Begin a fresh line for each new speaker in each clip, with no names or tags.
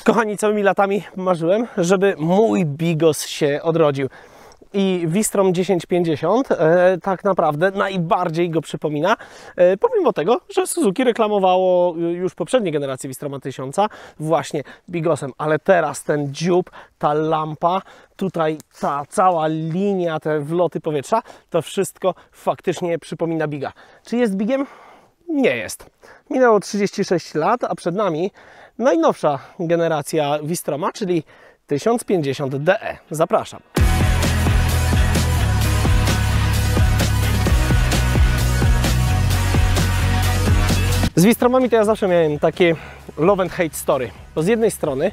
Kochani, całymi latami marzyłem, żeby mój Bigos się odrodził. I V-Strom 1050 tak naprawdę najbardziej go przypomina, pomimo tego, że Suzuki reklamowało już poprzednie generacje V-Stroma 1000 właśnie Bigosem, ale teraz ten dziób, ta lampa, tutaj ta cała linia, te wloty powietrza, to wszystko faktycznie przypomina Biga. Czy jest Bigiem? Nie jest. Minęło 36 lat, a przed nami najnowsza generacja V-Stroma, czyli 1050DE. Zapraszam. Z V-Stromami to ja zawsze miałem takie love and hate story, bo z jednej strony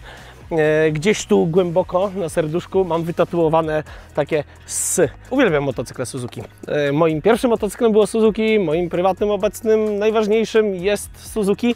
gdzieś tu głęboko na serduszku mam wytatuowane takie sy. Uwielbiam motocykle Suzuki. Moim pierwszym motocyklem było Suzuki, moim prywatnym obecnym najważniejszym jest Suzuki.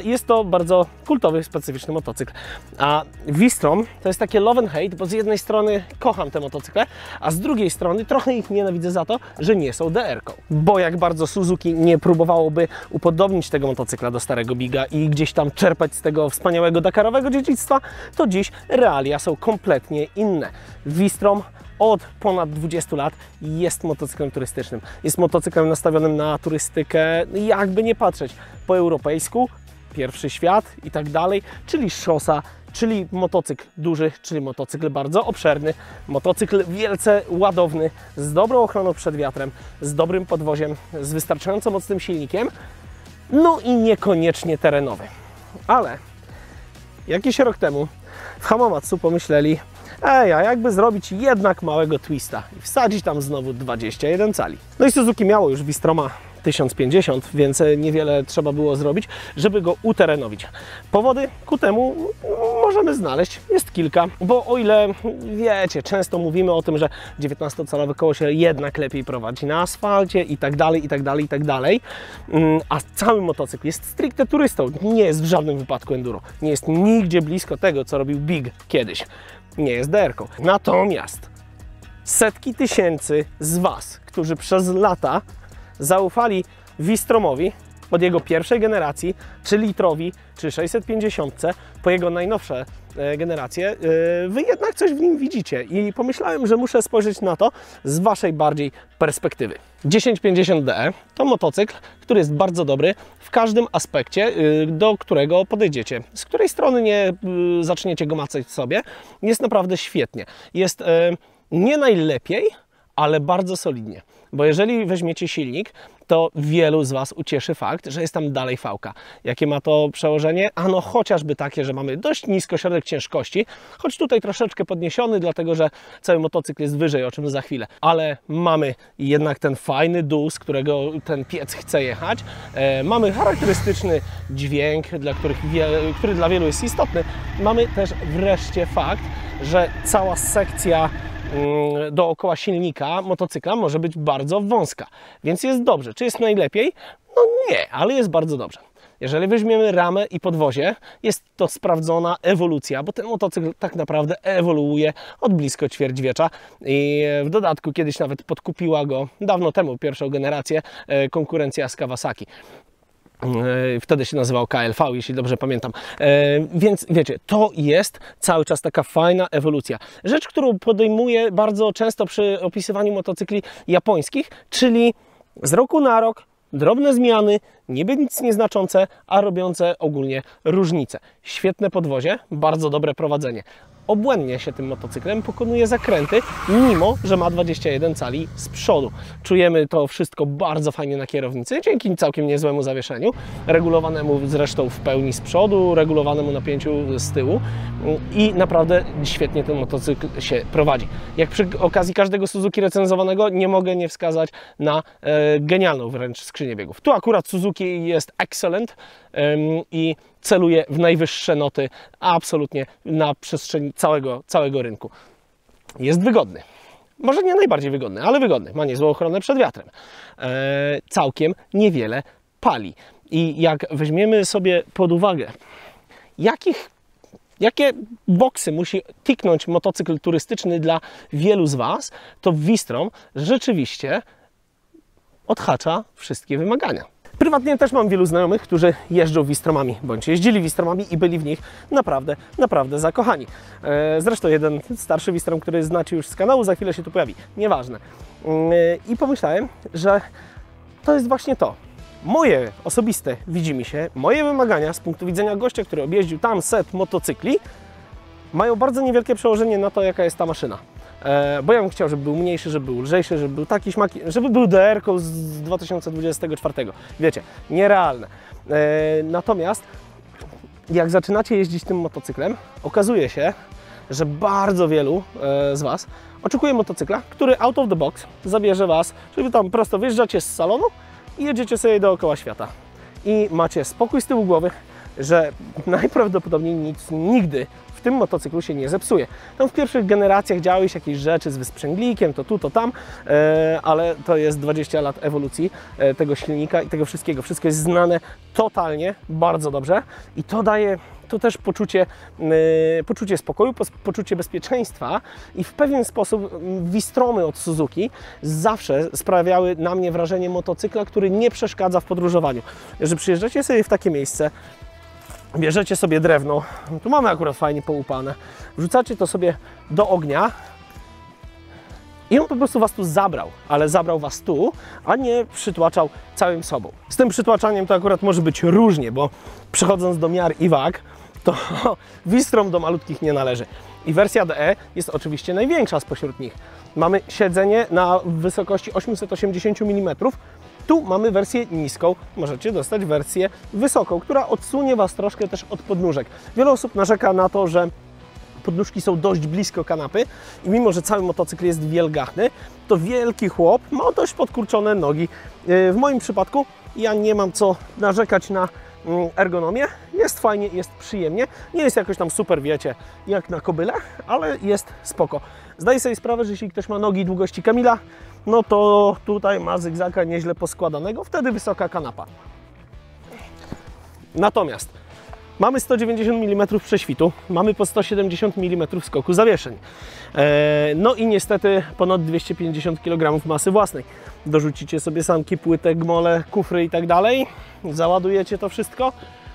Jest to bardzo kultowy, specyficzny motocykl. A V-Strom to jest takie love and hate, bo z jednej strony kocham te motocykle, a z drugiej strony trochę ich nienawidzę za to, że nie są DR-ką. Bo jak bardzo Suzuki nie próbowałoby upodobnić tego motocykla do starego Biga i gdzieś tam czerpać z tego wspaniałego dakarowego dziedzictwa, to dziś realia są kompletnie inne. V-Strom od ponad 20 lat jest motocyklem turystycznym. Jest motocyklem nastawionym na turystykę, jakby nie patrzeć, po europejsku, pierwszy świat i tak dalej, czyli szosa, czyli motocykl duży, czyli motocykl bardzo obszerny, motocykl wielce ładowny, z dobrą ochroną przed wiatrem, z dobrym podwoziem, z wystarczająco mocnym silnikiem, no i niekoniecznie terenowy. Ale jakiś rok temu w Hamamatsu pomyśleli, a jakby zrobić jednak małego twista i wsadzić tam znowu 21 cali. No i Suzuki miało już V-Stroma 1050, więc niewiele trzeba było zrobić, żeby go uterenowić. Powody ku temu możemy znaleźć, jest kilka, bo o ile wiecie, często mówimy o tym, że 19-calowe koło się jednak lepiej prowadzi na asfalcie i tak dalej, i tak dalej, i tak dalej, a cały motocykl jest stricte turystą, nie jest w żadnym wypadku enduro, nie jest nigdzie blisko tego, co robił Big kiedyś, nie jest DR-ką. Natomiast setki tysięcy z Was, którzy przez lata zaufali V-Stromowi od jego pierwszej generacji, czy litrowi, czy 650, po jego najnowsze generacje, Wy jednak coś w nim widzicie i pomyślałem, że muszę spojrzeć na to z Waszej bardziej perspektywy. 1050DE to motocykl, który jest bardzo dobry w każdym aspekcie, do którego podejdziecie. Z której strony nie zaczniecie go macać sobie, jest naprawdę świetnie. Jest nie najlepiej, ale bardzo solidnie. Bo jeżeli weźmiecie silnik, to wielu z Was ucieszy fakt, że jest tam dalej V-ka. Jakie ma to przełożenie? Ano chociażby takie, że mamy dość nisko środek ciężkości, choć tutaj troszeczkę podniesiony, dlatego że cały motocykl jest wyżej, o czym za chwilę. Ale mamy jednak ten fajny dół, z którego ten piec chce jechać. Mamy charakterystyczny dźwięk, który dla wielu jest istotny. Mamy też wreszcie fakt, że cała sekcja dookoła silnika motocykla może być bardzo wąska, więc jest dobrze. Czy jest najlepiej? No nie, ale jest bardzo dobrze. Jeżeli weźmiemy ramę i podwozie, jest to sprawdzona ewolucja, bo ten motocykl tak naprawdę ewoluuje od blisko ćwierćwiecza i w dodatku kiedyś nawet podkupiła go dawno temu, pierwszą generację, konkurencja z Kawasaki. Wtedy się nazywał KLV, jeśli dobrze pamiętam. Więc wiecie, to jest cały czas taka fajna ewolucja. Rzecz, którą podejmuję bardzo często przy opisywaniu motocykli japońskich, czyli z roku na rok drobne zmiany, niby nic nieznaczące, a robiące ogólnie różnicę. Świetne podwozie, bardzo dobre prowadzenie. Obłędnie się tym motocyklem pokonuje zakręty, mimo że ma 21 cali z przodu. Czujemy to wszystko bardzo fajnie na kierownicy, dzięki całkiem niezłemu zawieszeniu, regulowanemu zresztą w pełni z przodu, regulowanemu napięciu z tyłu i naprawdę świetnie ten motocykl się prowadzi. Jak przy okazji każdego Suzuki recenzowanego nie mogę nie wskazać na genialną wręcz skrzynię biegów. Tu akurat Suzuki jest excellent i celuje w najwyższe noty absolutnie na przestrzeni całego rynku. Jest wygodny. Może nie najbardziej wygodny, ale wygodny. Ma niezłą ochronę przed wiatrem. Całkiem niewiele pali. I jak weźmiemy sobie pod uwagę, jakie boksy musi tiknąć motocykl turystyczny dla wielu z Was, to V-Strom rzeczywiście odhacza wszystkie wymagania. Prywatnie też mam wielu znajomych, którzy jeżdżą Wistromami, bądź jeździli Wistromami i byli w nich naprawdę zakochani. Zresztą jeden starszy Wistrom, który znacie już z kanału, za chwilę się tu pojawi. Nieważne. I pomyślałem, że to jest właśnie to. Moje osobiste widzimisię, moje wymagania z punktu widzenia gościa, który objeździł tam set motocykli, mają bardzo niewielkie przełożenie na to, jaka jest ta maszyna. Bo ja bym chciał, żeby był mniejszy, żeby był lżejszy, żeby był taki śmaki, żeby był DR-ką z 2024. Wiecie, nierealne. Natomiast jak zaczynacie jeździć tym motocyklem, okazuje się, że bardzo wielu z Was oczekuje motocykla, który out of the box zabierze Was, czyli tam prosto wyjeżdżacie z salonu i jedziecie sobie dookoła świata. I macie spokój z tyłu głowy, że najprawdopodobniej nic nigdy w tym motocyklu się nie zepsuje. Tam w pierwszych generacjach działy się jakieś rzeczy z wysprzęglikiem, to tu, to tam, ale to jest 20 lat ewolucji tego silnika i tego wszystkiego. Wszystko jest znane totalnie, bardzo dobrze i to daje to też poczucie spokoju, poczucie bezpieczeństwa i w pewien sposób Vistromy od Suzuki zawsze sprawiały na mnie wrażenie motocykla, który nie przeszkadza w podróżowaniu. Że przyjeżdżacie sobie w takie miejsce, bierzecie sobie drewno, tu mamy akurat fajnie połupane, wrzucacie to sobie do ognia i on po prostu Was tu zabrał, ale zabrał Was tu, a nie przytłaczał całym sobą. Z tym przytłaczaniem to akurat może być różnie, bo przechodząc do miar i wag, to Vistrom do malutkich nie należy. I wersja DE jest oczywiście największa spośród nich. Mamy siedzenie na wysokości 880 mm. Tu mamy wersję niską, możecie dostać wersję wysoką, która odsunie Was troszkę też od podnóżek. Wiele osób narzeka na to, że podnóżki są dość blisko kanapy i mimo, że cały motocykl jest wielgachny, to wielki chłop ma dość podkurczone nogi. W moim przypadku ja nie mam co narzekać na ergonomię, jest fajnie, jest przyjemnie, nie jest jakoś tam super, wiecie, jak na kobyle, ale jest spoko. Zdaję sobie sprawę, że jeśli ktoś ma nogi długości Kamila, no to tutaj ma zygzaka nieźle poskładanego, wtedy wysoka kanapa. Natomiast mamy 190 mm prześwitu, mamy po 170 mm skoku zawieszeń. No i niestety ponad 250 kg masy własnej. Dorzucicie sobie sanki, płytę, gmole, kufry i tak dalej, załadujecie to wszystko,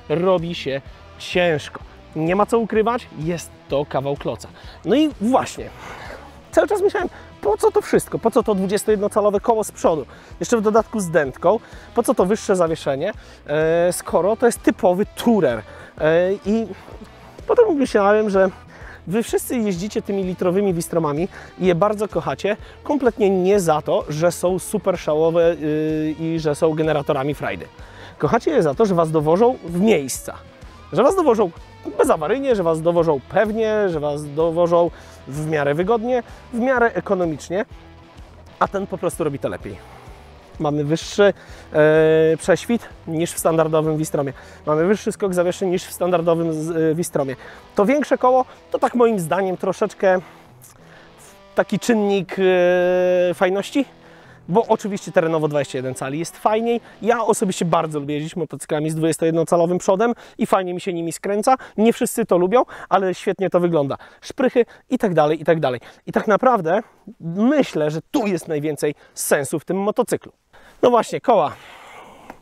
robi się ciężko. Nie ma co ukrywać, jest to kawał kloca. No i właśnie, cały czas myślałem, po co to wszystko? Po co to 21-calowe koło z przodu? Jeszcze w dodatku z dętką. Po co to wyższe zawieszenie? Skoro to jest typowy tourer. I potem myślałem, że Wy wszyscy jeździcie tymi litrowymi Vistromami i je bardzo kochacie, kompletnie nie za to, że są super szałowe i że są generatorami frajdy. Kochacie je za to, że Was dowożą w miejsca. Że Was dowożą bezawaryjnie, że Was dowożą pewnie, że Was dowożą w miarę wygodnie, w miarę ekonomicznie, a ten po prostu robi to lepiej. Mamy wyższy prześwit niż w standardowym Vistromie. Mamy wyższy skok zawieszeń niż w standardowym Vistromie. To większe koło to tak moim zdaniem troszeczkę taki czynnik fajności, bo oczywiście terenowo 21 cali jest fajniej. Ja osobiście bardzo lubię jeździć motocyklami z 21-calowym przodem i fajnie mi się nimi skręca. Nie wszyscy to lubią, ale świetnie to wygląda. Szprychy i tak dalej, i tak dalej. I tak naprawdę myślę, że tu jest najwięcej sensu w tym motocyklu. No właśnie, koła.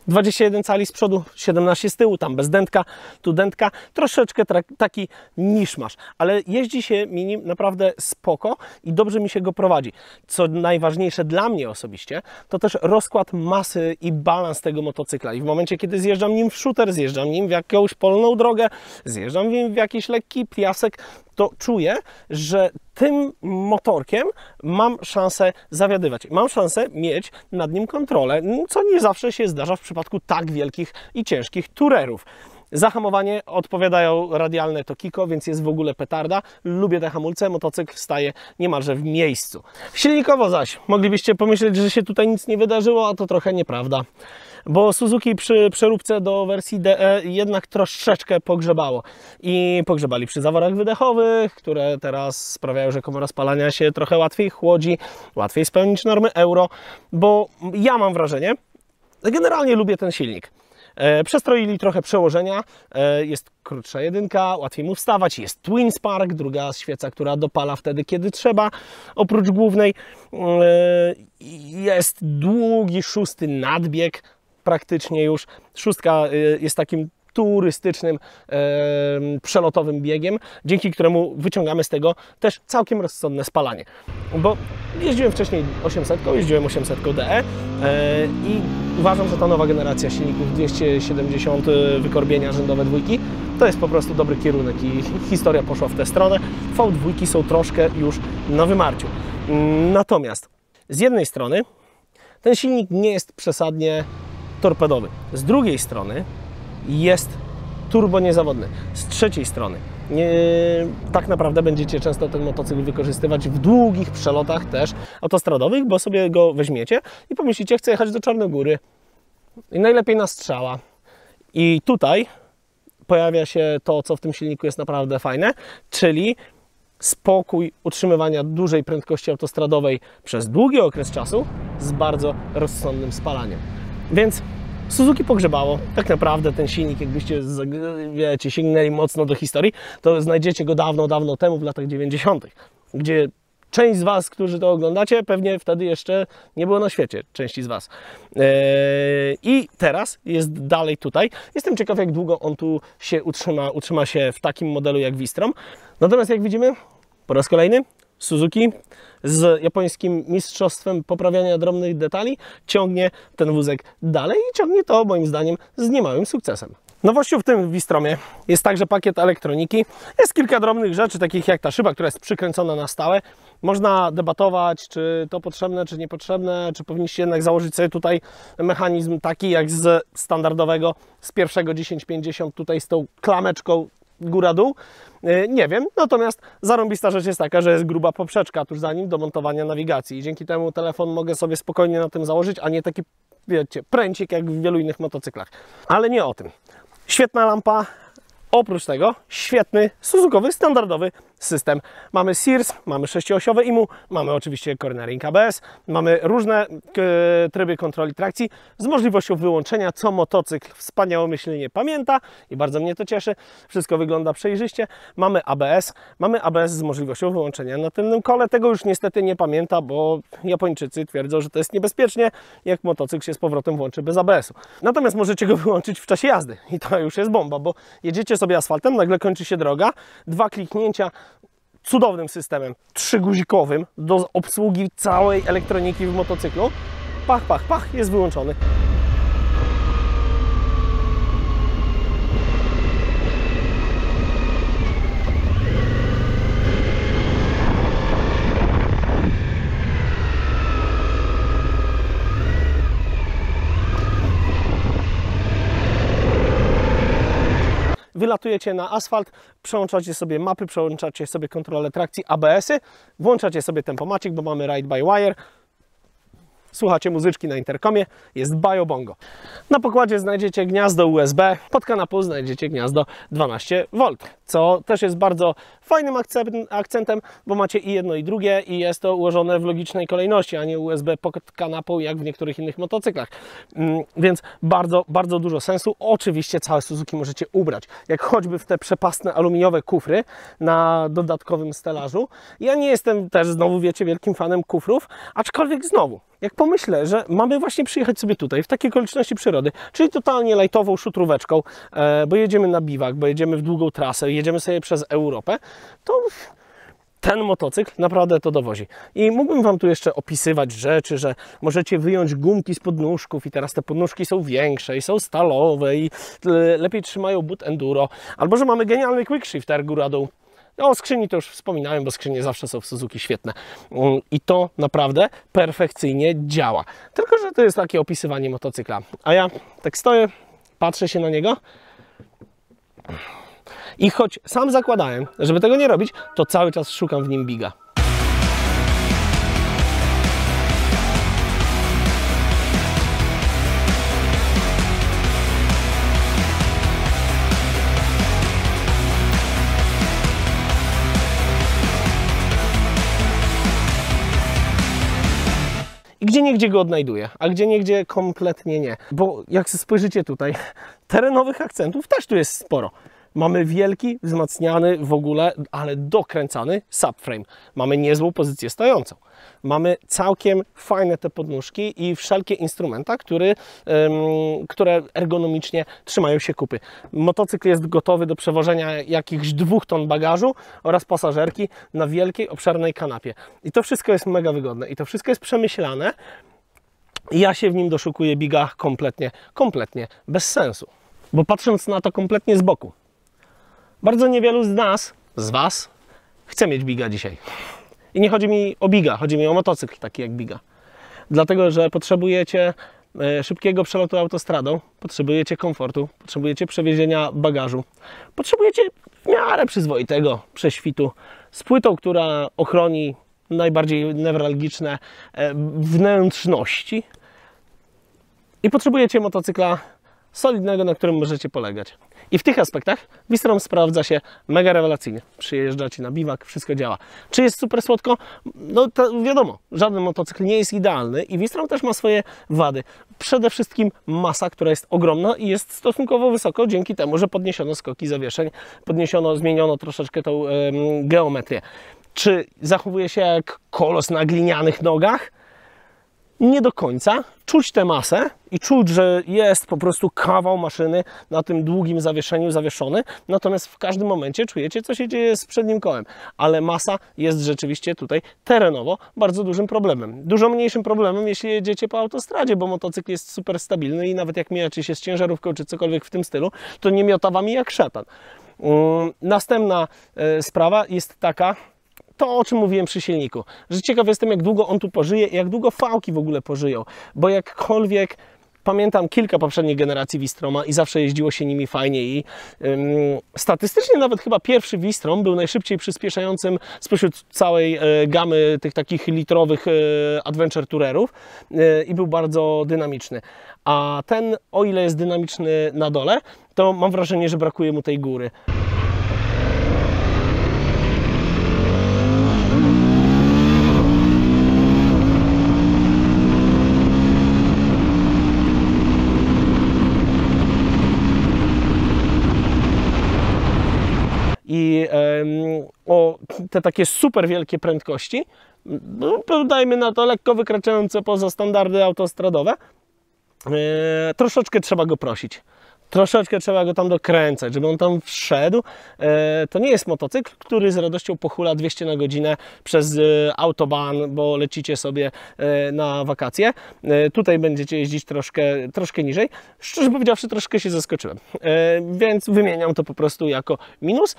21 cali z przodu, 17 z tyłu, tam bez dętka, tu dętka, troszeczkę taki niszmasz, ale jeździ się nim naprawdę spoko i dobrze mi się go prowadzi. Co najważniejsze dla mnie osobiście, to też rozkład masy i balans tego motocykla. I w momencie, kiedy zjeżdżam nim w shooter, zjeżdżam nim w jakąś polną drogę, zjeżdżam nim w jakiś lekki piasek, to czuję, że tym motorkiem mam szansę zawiadywać. Mam szansę mieć nad nim kontrolę, co nie zawsze się zdarza w przypadku tak wielkich i ciężkich tourerów. Za hamowanie odpowiadają radialne Tokiko, więc jest w ogóle petarda. Lubię te hamulce, motocykl staje niemalże w miejscu. Silnikowo zaś moglibyście pomyśleć, że się tutaj nic nie wydarzyło, a to trochę nieprawda. Bo Suzuki przy przeróbce do wersji DE jednak troszeczkę pogrzebało. I pogrzebali przy zaworach wydechowych, które teraz sprawiają, że komora spalania się trochę łatwiej chłodzi, łatwiej spełnić normy euro, bo ja mam wrażenie, generalnie lubię ten silnik. Przestroili trochę przełożenia, jest krótsza jedynka, łatwiej mu wstawać, jest Twin Spark, druga świeca, która dopala wtedy, kiedy trzeba, oprócz głównej. Jest długi, szósty nadbieg, praktycznie już. Szóstka jest takim turystycznym, przelotowym biegiem, dzięki któremu wyciągamy z tego też całkiem rozsądne spalanie. Bo jeździłem wcześniej 800, jeździłem 800 DE i uważam, że ta nowa generacja silników 270 wykorbienia rzędowe dwójki to jest po prostu dobry kierunek i historia poszła w tę stronę. V2 są troszkę już na wymarciu. Natomiast z jednej strony ten silnik nie jest przesadnie torpedowy, z drugiej strony jest turbo niezawodny. Z trzeciej strony tak naprawdę będziecie często ten motocykl wykorzystywać w długich przelotach też autostradowych, bo sobie go weźmiecie i pomyślicie, chcę jechać do Czarnogóry i najlepiej na strzała. I tutaj pojawia się to, co w tym silniku jest naprawdę fajne, czyli spokój utrzymywania dużej prędkości autostradowej przez długi okres czasu z bardzo rozsądnym spalaniem. Więc Suzuki pogrzebało. Tak naprawdę ten silnik, jakbyście, wiecie, sięgnęli mocno do historii, to znajdziecie go dawno, dawno temu, w latach 90., gdzie część z Was, którzy to oglądacie, pewnie wtedy jeszcze nie było na świecie, części z Was. I teraz jest dalej tutaj. Jestem ciekaw, jak długo on tu się utrzyma się w takim modelu jak V-Strom. Natomiast jak widzimy, po raz kolejny Suzuki z japońskim mistrzostwem poprawiania drobnych detali ciągnie ten wózek dalej i ciągnie to moim zdaniem z niemałym sukcesem. Nowością w tym V-Stromie jest także pakiet elektroniki. Jest kilka drobnych rzeczy, takich jak ta szyba, która jest przykręcona na stałe. Można debatować, czy to potrzebne, czy niepotrzebne, czy powinniście jednak założyć sobie tutaj mechanizm taki jak z standardowego, z pierwszego 1050, tutaj z tą klameczką góra-dół. Nie wiem, natomiast zarąbista rzecz jest taka, że jest gruba poprzeczka tuż za nim do montowania nawigacji i dzięki temu telefon mogę sobie spokojnie na tym założyć, a nie taki, wiecie, pręcik jak w wielu innych motocyklach. Ale nie o tym. Świetna lampa. Oprócz tego świetny, suzukowy, standardowy system. Mamy SIRS, mamy 6-osiowe IMU, mamy oczywiście cornering ABS, mamy różne tryby kontroli trakcji z możliwością wyłączenia, co motocykl wspaniałomyślnie pamięta i bardzo mnie to cieszy. Wszystko wygląda przejrzyście. Mamy ABS z możliwością wyłączenia na tylnym kole. Tego już niestety nie pamięta, bo Japończycy twierdzą, że to jest niebezpiecznie, jak motocykl się z powrotem włączy bez ABS-u. Natomiast możecie go wyłączyć w czasie jazdy i to już jest bomba, bo jedziecie sobie asfaltem, nagle kończy się droga, 2 kliknięcia cudownym systemem 3-guzikowym do obsługi całej elektroniki w motocyklu. Pach, pach, pach, jest wyłączony. Wylatujecie na asfalt, przełączacie sobie mapy, przełączacie sobie kontrolę trakcji, ABS-y, włączacie sobie tempomacik, bo mamy ride by wire, słuchacie muzyczki na interkomie, jest Bajo Bongo. Na pokładzie znajdziecie gniazdo USB, pod kanapą znajdziecie gniazdo 12V, co też jest bardzo fajnym akcentem, bo macie i jedno i drugie i jest to ułożone w logicznej kolejności, a nie USB pod kanapą jak w niektórych innych motocyklach. Więc bardzo, bardzo dużo sensu. Oczywiście całe Suzuki możecie ubrać, jak choćby w te przepastne aluminiowe kufry na dodatkowym stelażu. Ja nie jestem też, znowu wiecie, wielkim fanem kufrów, aczkolwiek znowu, jak pomyślę, że mamy właśnie przyjechać sobie tutaj w takiej okoliczności przyrody, czyli totalnie lajtową szutróweczką, bo jedziemy na biwak, bo jedziemy w długą trasę, jedziemy sobie przez Europę, to ten motocykl naprawdę to dowozi. I mógłbym Wam tu jeszcze opisywać rzeczy, że możecie wyjąć gumki z podnóżków i teraz te podnóżki są większe i są stalowe i lepiej trzymają but enduro, albo że mamy genialny quick shifter góra-dół. O skrzyni to już wspominałem, bo skrzynie zawsze są w Suzuki świetne. I to naprawdę perfekcyjnie działa. Tylko że to jest takie opisywanie motocykla. A ja tak stoję, patrzę się na niego i choć sam zakładałem, żeby tego nie robić, to cały czas szukam w nim biga. I gdzieniegdzie go odnajduję, a gdzieniegdzie kompletnie nie. Bo jak spojrzycie tutaj, terenowych akcentów też tu jest sporo. Mamy wielki, wzmacniany w ogóle, ale dokręcany subframe. Mamy niezłą pozycję stojącą. Mamy całkiem fajne te podnóżki i wszelkie instrumenta, które ergonomicznie trzymają się kupy. Motocykl jest gotowy do przewożenia jakichś 2 ton bagażu oraz pasażerki na wielkiej, obszernej kanapie. I to wszystko jest mega wygodne i to wszystko jest przemyślane. I ja się w nim doszukuję biga kompletnie bez sensu. Bo patrząc na to kompletnie z boku, bardzo niewielu z Was chce mieć biga dzisiaj. I nie chodzi mi o biga, chodzi mi o motocykl taki jak biga. Dlatego, że potrzebujecie szybkiego przelotu autostradą, potrzebujecie komfortu, potrzebujecie przewiezienia bagażu, potrzebujecie w miarę przyzwoitego prześwitu z płytą, która ochroni najbardziej newralgiczne wnętrzności i potrzebujecie motocykla solidnego, na którym możecie polegać. I w tych aspektach Wistrom sprawdza się mega rewelacyjnie. Przyjeżdżacie na biwak, wszystko działa. Czy jest super słodko? No to wiadomo, żaden motocykl nie jest idealny i Wistrom też ma swoje wady. Przede wszystkim masa, która jest ogromna i jest stosunkowo wysoko dzięki temu, że podniesiono skoki zawieszeń, zmieniono troszeczkę tą geometrię. Czy zachowuje się jak kolos na glinianych nogach? Nie do końca. Czuć tę masę i czuć, że jest po prostu kawał maszyny na tym długim zawieszeniu zawieszony, natomiast w każdym momencie czujecie, co się dzieje z przednim kołem. Ale masa jest rzeczywiście tutaj terenowo bardzo dużym problemem. Dużo mniejszym problemem, jeśli jedziecie po autostradzie, bo motocykl jest super stabilny i nawet jak mijacie się z ciężarówką czy cokolwiek w tym stylu, to nie miota wami jak szatan. Następna sprawa jest taka, to, o czym mówiłem przy silniku, że ciekaw jestem, jak długo on tu pożyje i jak długo fałki w ogóle pożyją, bo jakkolwiek pamiętam kilka poprzednich generacji Wistroma i zawsze jeździło się nimi fajnie i statystycznie nawet chyba pierwszy Wistrom był najszybciej przyspieszającym spośród całej gamy tych takich litrowych adventure tourerów i był bardzo dynamiczny. A ten, o ile jest dynamiczny na dole, to mam wrażenie, że brakuje mu tej góry. I o te takie super wielkie prędkości, no, dajmy na to lekko wykraczające poza standardy autostradowe, troszeczkę trzeba go prosić. Troszeczkę trzeba go tam dokręcać, żeby on tam wszedł. To nie jest motocykl, który z radością pochula 200 na godzinę przez autobahn, bo lecicie sobie na wakacje. Tutaj będziecie jeździć troszkę niżej. Szczerze powiedziawszy, troszkę się zaskoczyłem. Więc wymieniam to po prostu jako minus.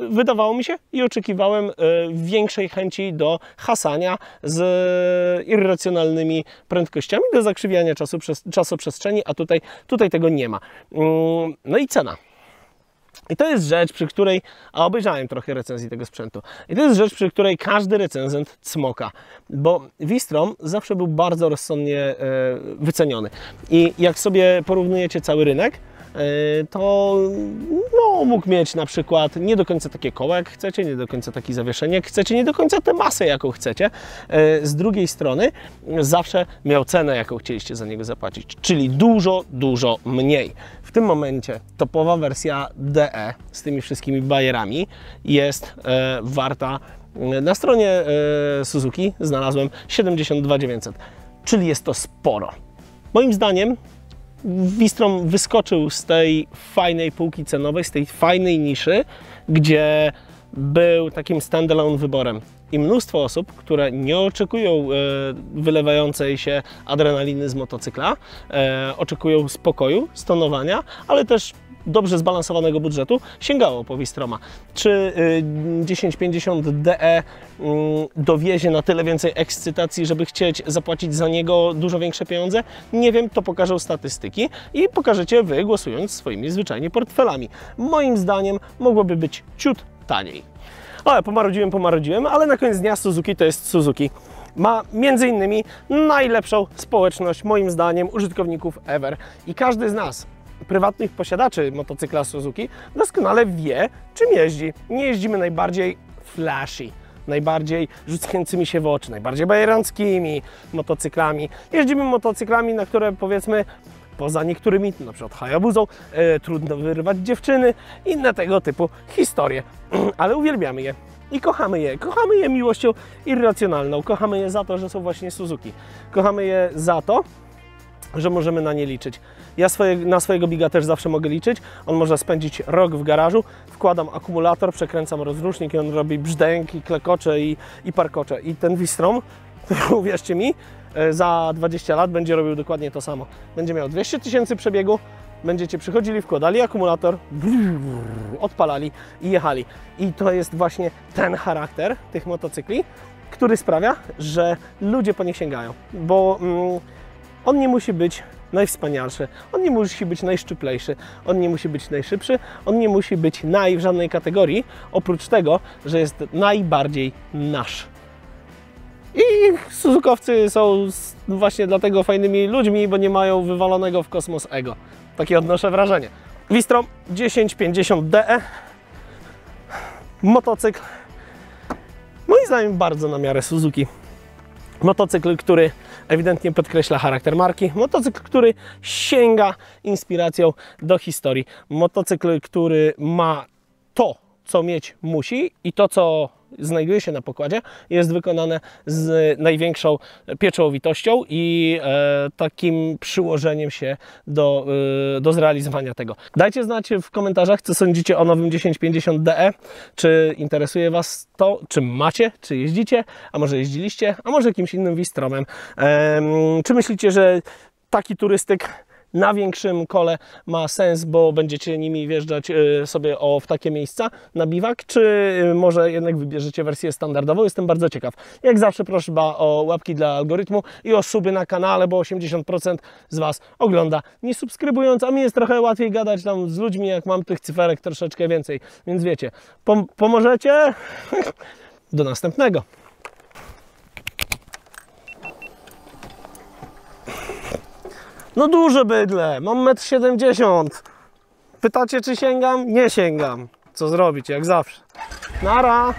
Wydawało mi się i oczekiwałem większej chęci do hasania z irracjonalnymi prędkościami, do zakrzywiania czasoprzestrzeni, a tutaj tego nie ma. No i cena. I to jest rzecz, przy której, a obejrzałem trochę recenzji tego sprzętu, i to jest rzecz, przy której każdy recenzent cmoka, bo Wistrom zawsze był bardzo rozsądnie wyceniony. I jak sobie porównujecie cały rynek, to no, mógł mieć na przykład nie do końca takie koła, jak chcecie, nie do końca takie zawieszenie, jak chcecie, nie do końca tę masę, jaką chcecie. Z drugiej strony zawsze miał cenę, jaką chcieliście za niego zapłacić, czyli dużo mniej. W tym momencie topowa wersja DE z tymi wszystkimi bajerami jest warta, na stronie Suzuki znalazłem 72 900, czyli jest to sporo. Moim zdaniem Wistrom wyskoczył z tej fajnej półki cenowej, z tej fajnej niszy, gdzie był takim standalone wyborem. I mnóstwo osób, które nie oczekują wylewającej się adrenaliny z motocykla, oczekują spokoju, stonowania, ale też dobrze zbalansowanego budżetu, sięgało po Wistroma. Czy 1050 DE dowiezie na tyle więcej ekscytacji, żeby chcieć zapłacić za niego dużo większe pieniądze? Nie wiem, to pokażą statystyki i pokażecie Wy, głosując swoimi zwyczajnie portfelami. Moim zdaniem mogłoby być ciut taniej. Ale pomarudziłem, ale na koniec dnia Suzuki to jest Suzuki. Ma między innymi najlepszą społeczność, moim zdaniem, użytkowników ever. I każdy z nas, prywatnych posiadaczy motocykla Suzuki, doskonale wie, czym jeździ. Nie jeździmy najbardziej flashy, najbardziej rzucającymi się w oczy, najbardziej bajeranckimi motocyklami. Jeździmy motocyklami, na które powiedzmy poza niektórymi, na przykład Hayabuzą, trudno wyrwać dziewczyny, inne tego typu historie. Ale uwielbiamy je i kochamy je. Kochamy je miłością irracjonalną. Kochamy je za to, że są właśnie Suzuki. Kochamy je za to, że możemy na nie liczyć. Ja na swojego Biga też zawsze mogę liczyć. On może spędzić rok w garażu, wkładam akumulator, przekręcam rozrusznik i on robi brzdęk i klekocze i parkocze. I ten V-Strom, uwierzcie mi, za 20 lat będzie robił dokładnie to samo. Będzie miał 200 000 przebiegu, będziecie przychodzili, wkładali akumulator, odpalali i jechali. I to jest właśnie ten charakter tych motocykli, który sprawia, że ludzie po nich sięgają. Bo on nie musi być najwspanialszy, on nie musi być najszczyplejszy, on nie musi być najszybszy, on nie musi być w żadnej kategorii, oprócz tego, że jest najbardziej nasz. I Suzukowcy są właśnie dlatego fajnymi ludźmi, bo nie mają wywalonego w kosmos ego. Takie odnoszę wrażenie. V-Strom 1050DE. Motocykl, moim zdaniem, bardzo na miarę Suzuki. Motocykl, który ewidentnie podkreśla charakter marki. Motocykl, który sięga inspiracją do historii. Motocykl, który ma to, co mieć musi i to, co znajduje się na pokładzie, jest wykonane z największą pieczołowitością i takim przyłożeniem się do zrealizowania tego. Dajcie znać w komentarzach, co sądzicie o nowym 1050DE. Czy interesuje Was to, czy macie, czy jeździcie, a może jeździliście, a może jakimś innym V-Stromem. Czy myślicie, że taki turystyk na większym kole ma sens, bo będziecie nimi wjeżdżać sobie w takie miejsca na biwak, czy może jednak wybierzecie wersję standardową? Jestem bardzo ciekaw. Jak zawsze prośba o łapki dla algorytmu i o suby na kanale, bo 80% z Was ogląda nie subskrybując, a mi jest trochę łatwiej gadać tam z ludźmi, jak mam tych cyferek troszeczkę więcej. Więc wiecie, pomożecie? Do następnego. No duże bydle, mam 1,70 m. Pytacie, czy sięgam? Nie sięgam. Co zrobić, jak zawsze. Nara!